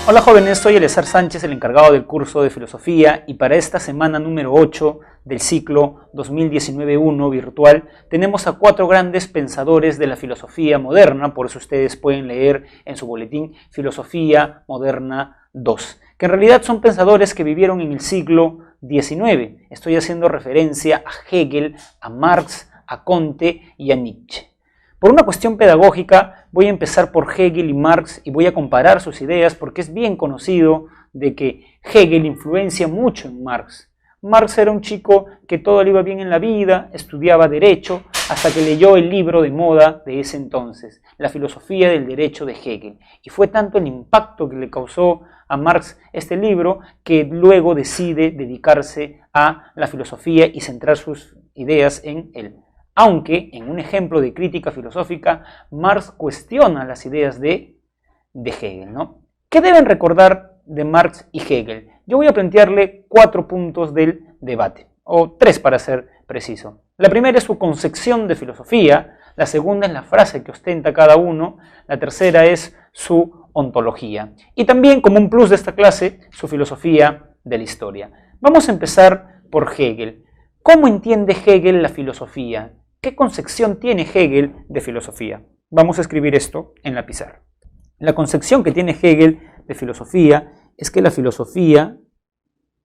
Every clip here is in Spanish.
Hola jóvenes, soy Eleazar Sánchez, el encargado del curso de filosofía, y para esta semana número 8 del ciclo 2019-1 virtual tenemos a 4 grandes pensadores de la filosofía moderna. Por eso ustedes pueden leer en su boletín Filosofía Moderna 2, que en realidad son pensadores que vivieron en el siglo XIX. Estoy haciendo referencia a Hegel, a Marx, a Comte y a Nietzsche. Por una cuestión pedagógica voy a empezar por Hegel y Marx y voy a comparar sus ideas porque es bien conocido de que Hegel influencia mucho en Marx. Marx era un chico que todo le iba bien en la vida, estudiaba derecho, hasta que leyó el libro de moda de ese entonces, La filosofía del derecho de Hegel. Y fue tanto el impacto que le causó a Marx este libro que luego decide dedicarse a la filosofía y centrar sus ideas en él. Aunque, en un ejemplo de crítica filosófica, Marx cuestiona las ideas de Hegel, ¿no? ¿Qué deben recordar de Marx y Hegel? Yo voy a plantearle 4 puntos del debate, o 3 para ser preciso. La primera es su concepción de filosofía, la segunda es la frase que ostenta cada uno, la tercera es su ontología. Y también, como un plus de esta clase, su filosofía de la historia. Vamos a empezar por Hegel. ¿Cómo entiende Hegel la filosofía? ¿Qué concepción tiene Hegel de filosofía? Vamos a escribir esto en la pizarra. La concepción que tiene Hegel de filosofía es que la filosofía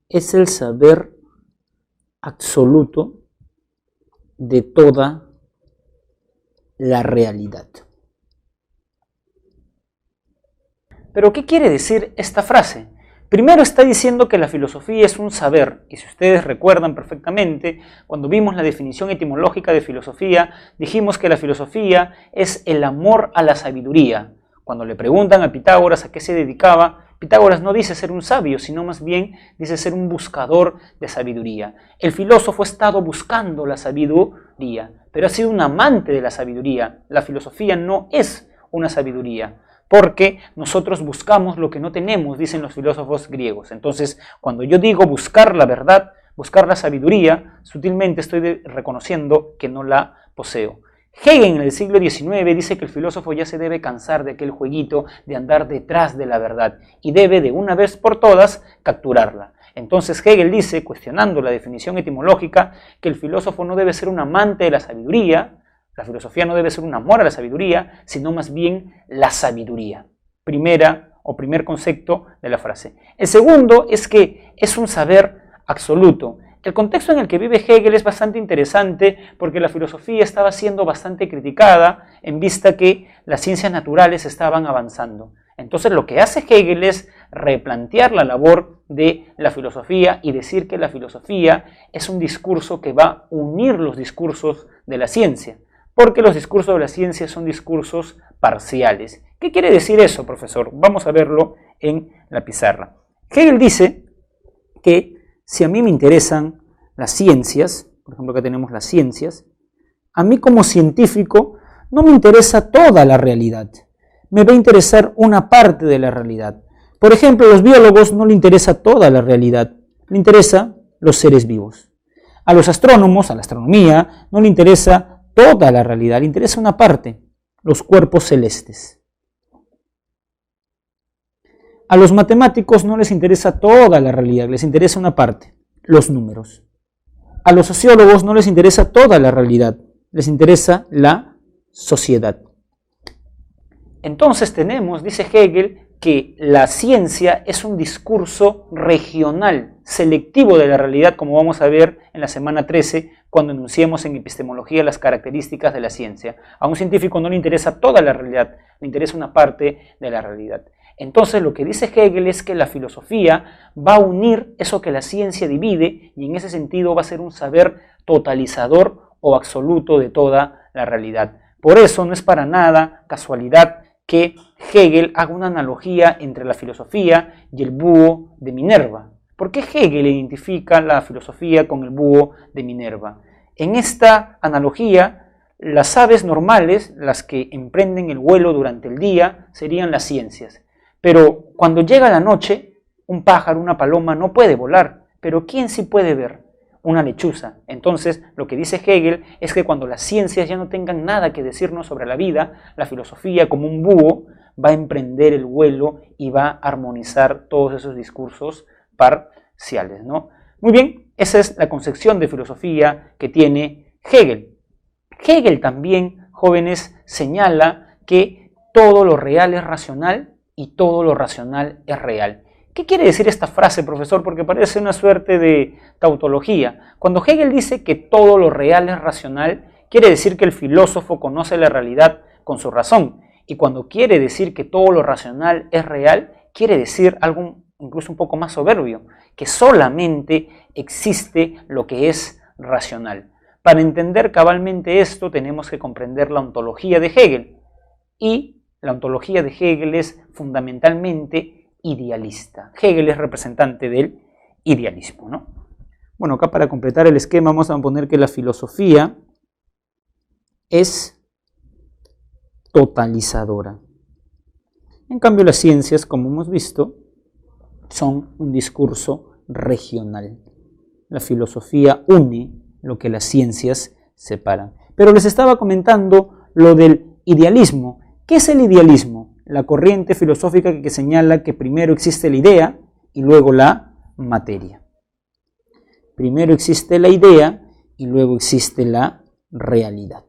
es el saber absoluto de toda la realidad. ¿Pero qué quiere decir esta frase? Primero está diciendo que la filosofía es un saber, y si ustedes recuerdan perfectamente, cuando vimos la definición etimológica de filosofía, dijimos que la filosofía es el amor a la sabiduría. Cuando le preguntan a Pitágoras a qué se dedicaba, Pitágoras no dice ser un sabio, sino más bien dice ser un buscador de sabiduría. El filósofo ha estado buscando la sabiduría, pero ha sido un amante de la sabiduría. La filosofía no es una sabiduría, porque nosotros buscamos lo que no tenemos, dicen los filósofos griegos. Entonces, cuando yo digo buscar la verdad, buscar la sabiduría, sutilmente estoy reconociendo que no la poseo. Hegel en el siglo XIX dice que el filósofo ya se debe cansar de aquel jueguito de andar detrás de la verdad y debe de una vez por todas capturarla. Entonces Hegel dice, cuestionando la definición etimológica, que el filósofo no debe ser un amante de la sabiduría. La filosofía no debe ser un amor a la sabiduría, sino más bien la sabiduría. Primer concepto de la frase. El segundo es que es un saber absoluto. El contexto en el que vive Hegel es bastante interesante porque la filosofía estaba siendo bastante criticada en vista que las ciencias naturales estaban avanzando. Entonces lo que hace Hegel es replantear la labor de la filosofía y decir que la filosofía es un discurso que va a unir los discursos de la ciencia. Porque los discursos de la ciencia son discursos parciales. ¿Qué quiere decir eso, profesor? Vamos a verlo en la pizarra. Hegel dice que si a mí me interesan las ciencias, por ejemplo acá tenemos las ciencias, a mí como científico no me interesa toda la realidad, me va a interesar una parte de la realidad. Por ejemplo, a los biólogos no les interesa toda la realidad, le interesa los seres vivos. A los astrónomos, a la astronomía, no le interesa toda la realidad, le interesa una parte, los cuerpos celestes. A los matemáticos no les interesa toda la realidad, les interesa una parte, los números. A los sociólogos no les interesa toda la realidad, les interesa la sociedad. Entonces tenemos, dice Hegel, que la ciencia es un discurso regional, selectivo de la realidad, como vamos a ver en la semana 13, cuando enunciemos en epistemología las características de la ciencia. A un científico no le interesa toda la realidad, le interesa una parte de la realidad. Entonces lo que dice Hegel es que la filosofía va a unir eso que la ciencia divide y en ese sentido va a ser un saber totalizador o absoluto de toda la realidad. Por eso no es para nada casualidad que Hegel haga una analogía entre la filosofía y el búho de Minerva. ¿Por qué Hegel identifica la filosofía con el búho de Minerva? En esta analogía, las aves normales, las que emprenden el vuelo durante el día, serían las ciencias. Pero cuando llega la noche, un pájaro, una paloma no puede volar. Pero ¿quién sí puede ver? una lechuza. Entonces, lo que dice Hegel es que cuando las ciencias ya no tengan nada que decirnos sobre la vida, la filosofía, como un búho, va a emprender el vuelo y va a armonizar todos esos discursos parciales, ¿no? Muy bien, esa es la concepción de filosofía que tiene Hegel. Hegel también, jóvenes, señala que todo lo real es racional y todo lo racional es real. ¿Qué quiere decir esta frase, profesor? Porque parece una suerte de tautología. Cuando Hegel dice que todo lo real es racional, quiere decir que el filósofo conoce la realidad con su razón. Y cuando quiere decir que todo lo racional es real, quiere decir algo incluso un poco más soberbio, que solamente existe lo que es racional. Para entender cabalmente esto, tenemos que comprender la ontología de Hegel. Y la ontología de Hegel es fundamentalmente idealista. Hegel es representante del idealismo, ¿no? Bueno, acá para completar el esquema vamos a poner que la filosofía es totalizadora. En cambio, las ciencias, como hemos visto, son un discurso regional. La filosofía une lo que las ciencias separan. Pero les estaba comentando lo del idealismo. ¿Qué es el idealismo? La corriente filosófica que señala que primero existe la idea y luego la materia. Primero existe la idea y luego existe la realidad.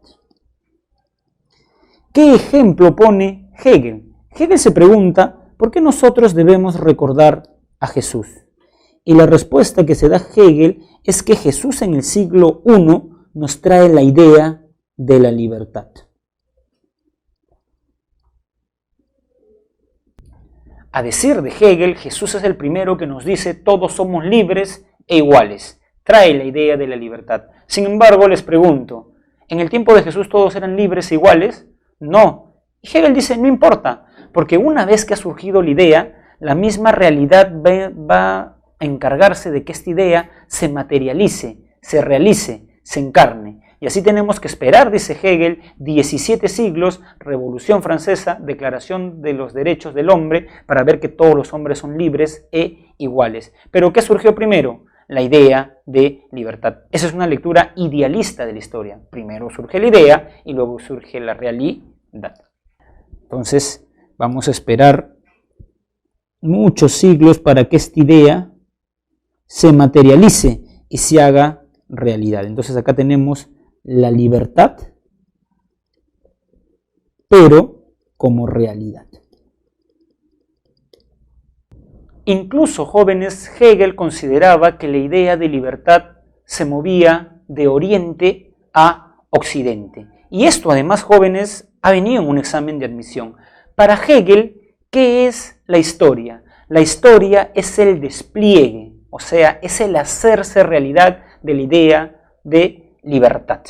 ¿Qué ejemplo pone Hegel? Hegel se pregunta, ¿por qué nosotros debemos recordar a Jesús? Y la respuesta que se da Hegel es que Jesús en el siglo I nos trae la idea de la libertad. A decir de Hegel, Jesús es el primero que nos dice todos somos libres e iguales. Trae la idea de la libertad. Sin embargo, les pregunto, ¿en el tiempo de Jesús todos eran libres e iguales? No. Y Hegel dice, no importa, porque una vez que ha surgido la idea, la misma realidad va a encargarse de que esta idea se materialice, se realice, se encarne. Y así tenemos que esperar, dice Hegel, 17 siglos, Revolución Francesa, Declaración de los Derechos del Hombre, para ver que todos los hombres son libres e iguales. ¿Pero qué surgió primero? La idea de libertad. Esa es una lectura idealista de la historia. Primero surge la idea y luego surge la realidad. Entonces, vamos a esperar muchos siglos para que esta idea se materialice y se haga realidad. Entonces, acá tenemos la libertad, pero como realidad. Incluso, jóvenes, Hegel consideraba que la idea de libertad se movía de Oriente a Occidente. Y esto, además, jóvenes, ha venido en un examen de admisión. Para Hegel, ¿qué es la historia? La historia es el despliegue, o sea, es el hacerse realidad de la idea de libertad,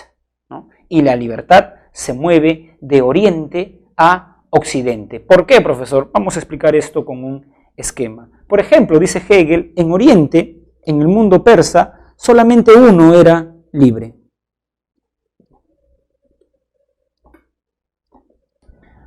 ¿no? Y la libertad se mueve de Oriente a Occidente. ¿Por qué, profesor? Vamos a explicar esto con un esquema. Por ejemplo, dice Hegel, en Oriente, en el mundo persa, solamente uno era libre.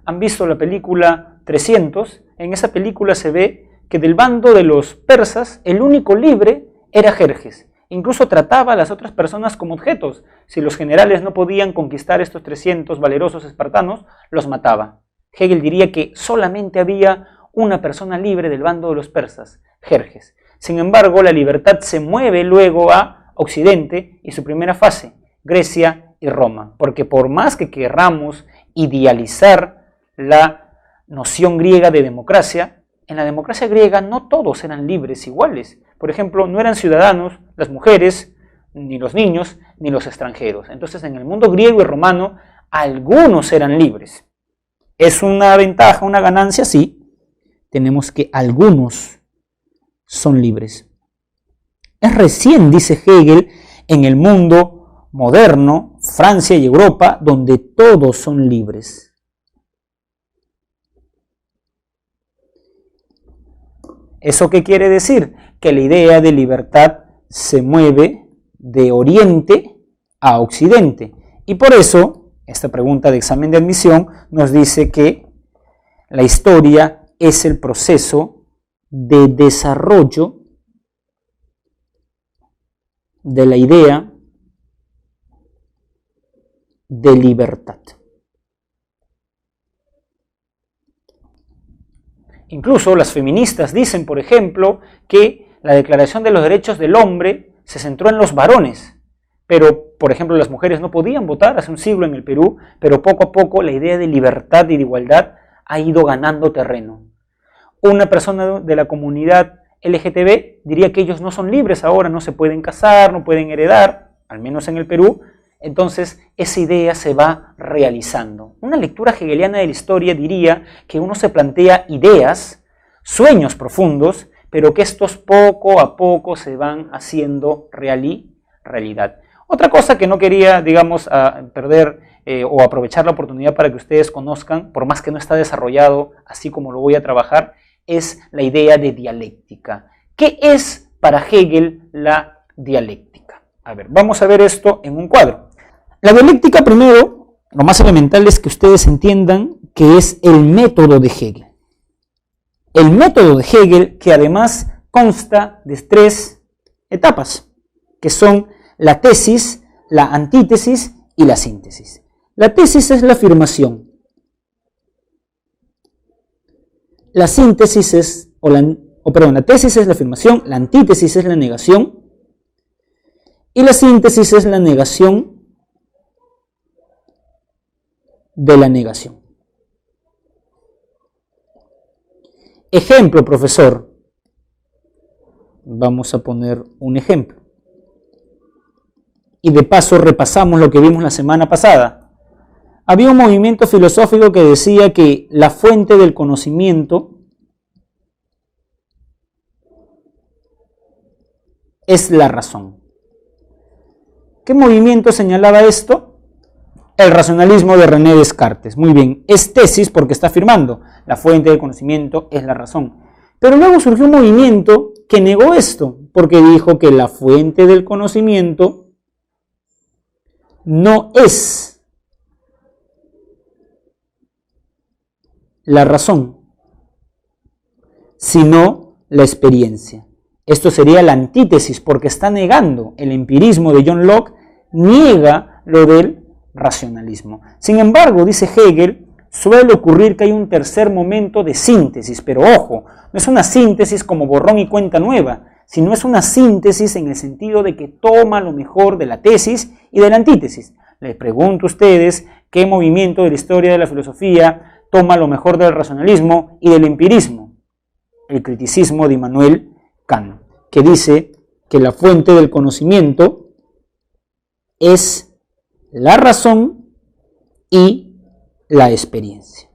¿Han visto la película 300? En esa película se ve que del bando de los persas, el único libre era Jerjes. Incluso trataba a las otras personas como objetos. Si los generales no podían conquistar estos 300 valerosos espartanos, los mataba. Hegel diría que solamente había una persona libre del bando de los persas, Jerjes. Sin embargo, la libertad se mueve luego a Occidente y su primera fase, Grecia y Roma. Porque por más que querramos idealizar la noción griega de democracia, en la democracia griega no todos eran libres iguales. Por ejemplo, no eran ciudadanos las mujeres, ni los niños, ni los extranjeros. Entonces, en el mundo griego y romano, algunos eran libres. ¿Es una ventaja, una ganancia? Sí. Tenemos que algunos son libres. Es recién, dice Hegel, en el mundo moderno, Francia y Europa, donde todos son libres. ¿Eso qué quiere decir? Que la idea de libertad se mueve de Oriente a Occidente. Y por eso, esta pregunta de examen de admisión nos dice que la historia es el proceso de desarrollo de la idea de libertad. Incluso las feministas dicen, por ejemplo, que la Declaración de los Derechos del Hombre se centró en los varones, pero, por ejemplo, las mujeres no podían votar hace un siglo en el Perú, pero poco a poco la idea de libertad y de igualdad ha ido ganando terreno. Una persona de la comunidad LGTB diría que ellos no son libres ahora, no se pueden casar, no pueden heredar, al menos en el Perú. Entonces esa idea se va realizando. Una lectura hegeliana de la historia diría que uno se plantea ideas, sueños profundos, pero que estos poco a poco se van haciendo realidad. Otra cosa que no quería, digamos, perder o aprovechar la oportunidad para que ustedes conozcan, por más que no está desarrollado así como lo voy a trabajar, es la idea de dialéctica. ¿Qué es para Hegel la dialéctica? A ver, vamos a ver esto en un cuadro. La dialéctica, primero, lo más elemental es que ustedes entiendan que es el método de Hegel. El método de Hegel que además consta de 3 etapas, que son la tesis, la antítesis y la síntesis. La tesis es la afirmación. La síntesis es, la tesis es la afirmación, la antítesis es la negación y la síntesis es la negación de la negación. Ejemplo, profesor. Vamos a poner un ejemplo. Y de paso repasamos lo que vimos la semana pasada. Había un movimiento filosófico que decía que la fuente del conocimiento es la razón. ¿Qué movimiento señalaba esto? El racionalismo de René Descartes. Muy bien, es tesis porque está afirmando, la fuente del conocimiento es la razón. Pero luego surgió un movimiento que negó esto, porque dijo que la fuente del conocimiento no es la razón, sino la experiencia. Esto sería la antítesis, porque está negando el empirismo de John Locke, niega lo del racionalismo. Sin embargo, dice Hegel, suele ocurrir que hay un tercer momento de síntesis, pero ojo, no es una síntesis como borrón y cuenta nueva, sino es una síntesis en el sentido de que toma lo mejor de la tesis y de la antítesis. Les pregunto a ustedes qué movimiento de la historia de la filosofía toma lo mejor del racionalismo y del empirismo. El criticismo de Immanuel Kant, que dice que la fuente del conocimiento es la razón y la experiencia.